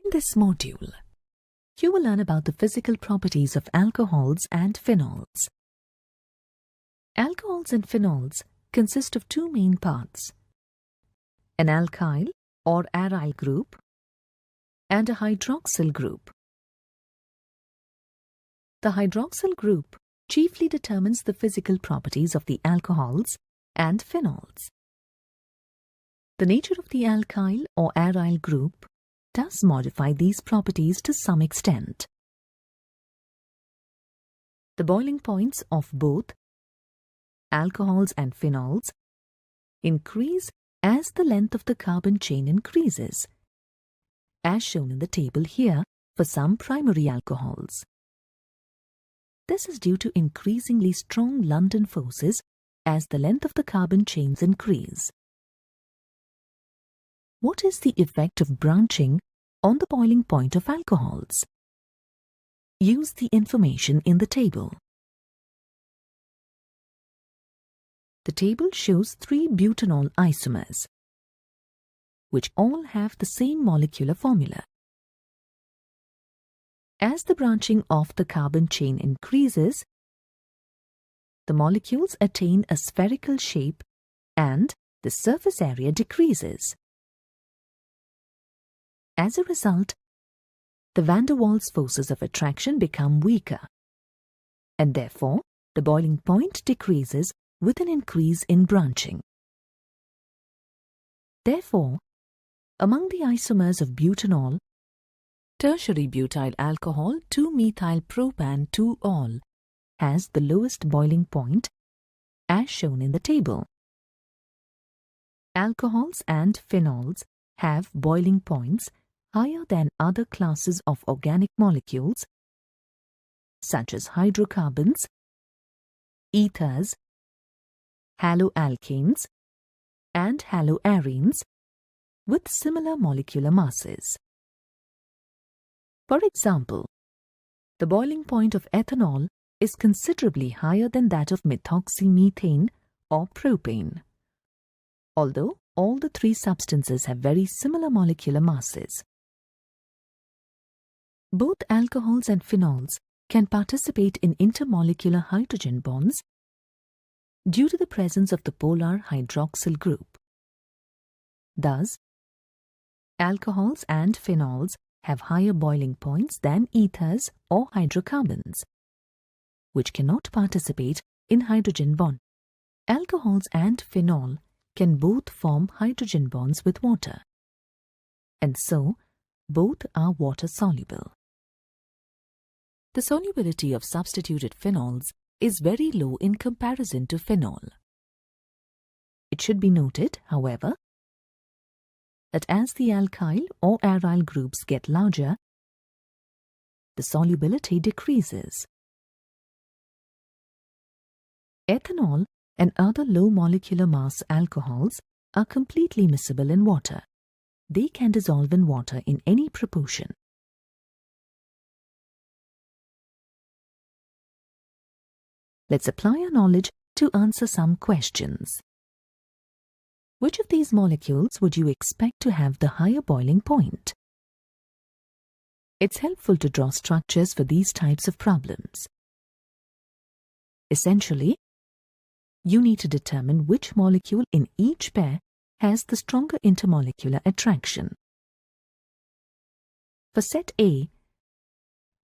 In this module, you will learn about the physical properties of alcohols and phenols. Alcohols and phenols consist of two main parts: an alkyl or aryl group and a hydroxyl group. The hydroxyl group chiefly determines the physical properties of the alcohols and phenols. The nature of the alkyl or aryl group does modify these properties to some extent. The boiling points of both alcohols and phenols increase as the length of the carbon chain increases, as shown in the table here for some primary alcohols. This is due to increasingly strong London forces as the length of the carbon chains increase. What is the effect of branching on the boiling point of alcohols? Use the information in the table. The table shows 3 butanol isomers, which all have the same molecular formula. As the branching of the carbon chain increases, the molecules attain a spherical shape and the surface area decreases. As a result, the van der Waals forces of attraction become weaker, and therefore the boiling point decreases with an increase in branching. Therefore, among the isomers of butanol, tertiary butyl alcohol 2-methyl-propan-2-ol has the lowest boiling point, as shown in the table. Alcohols and phenols have boiling points higher than other classes of organic molecules, such as hydrocarbons, ethers, haloalkanes, and haloarenes, with similar molecular masses. For example, the boiling point of ethanol is considerably higher than that of methoxymethane or propane, although all the 3 substances have very similar molecular masses. Both alcohols and phenols can participate in intermolecular hydrogen bonds due to the presence of the polar hydroxyl group. Thus, alcohols and phenols have higher boiling points than ethers or hydrocarbons, which cannot participate in hydrogen bond. Alcohols and phenol can both form hydrogen bonds with water, and so both are water-soluble. The solubility of substituted phenols is very low in comparison to phenol. It should be noted, however, that as the alkyl or aryl groups get larger, the solubility decreases. Ethanol and other low molecular mass alcohols are completely miscible in water. They can dissolve in water in any proportion. Let's apply our knowledge to answer some questions. Which of these molecules would you expect to have the higher boiling point? It's helpful to draw structures for these types of problems. Essentially, you need to determine which molecule in each pair has the stronger intermolecular attraction. For set A,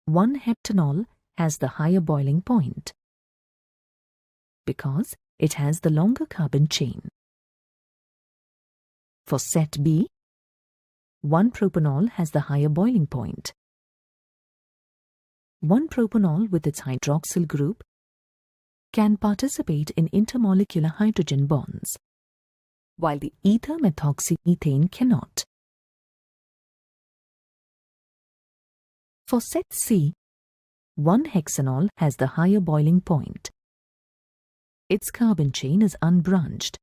1-heptanol has the higher boiling point because it has the longer carbon chain. For set B, 1-propanol has the higher boiling point. 1-propanol with its hydroxyl group can participate in intermolecular hydrogen bonds, while the ether methoxymethane cannot. For set C, 1-hexanol has the higher boiling point. Its carbon chain is unbranched,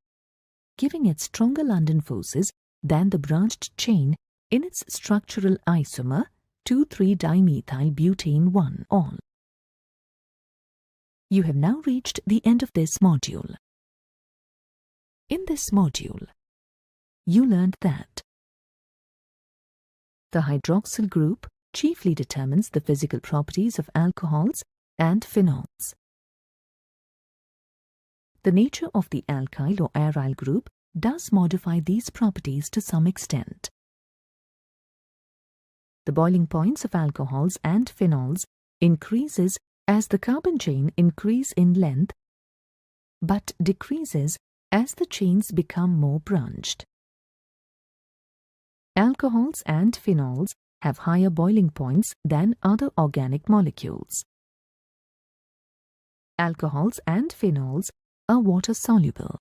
giving it stronger London forces than the branched chain in its structural isomer 2,3-dimethyl-butane-1-ol. You have now reached the end of this module. In this module, you learned that The hydroxyl group chiefly determines the physical properties of alcohols and phenols. The nature of the alkyl or aryl group does modify these properties to some extent. The boiling points of alcohols and phenols increases as the carbon chain increase in length, but decreases as the chains become more branched. Alcohols and phenols have higher boiling points than other organic molecules. Alcohols and phenols are water-soluble.